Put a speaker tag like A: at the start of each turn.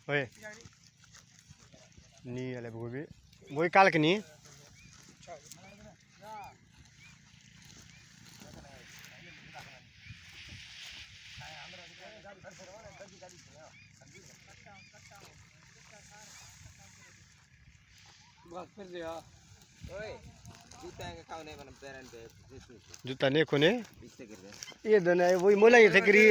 A: ओए नी आले बोई काल के नी
B: बस फिर दिया
C: ओए जूता के काउने बन पैरन पे
A: जूता ने कोने
C: पीछे गिर गए
A: ये दोनों वही मोला ये थे करी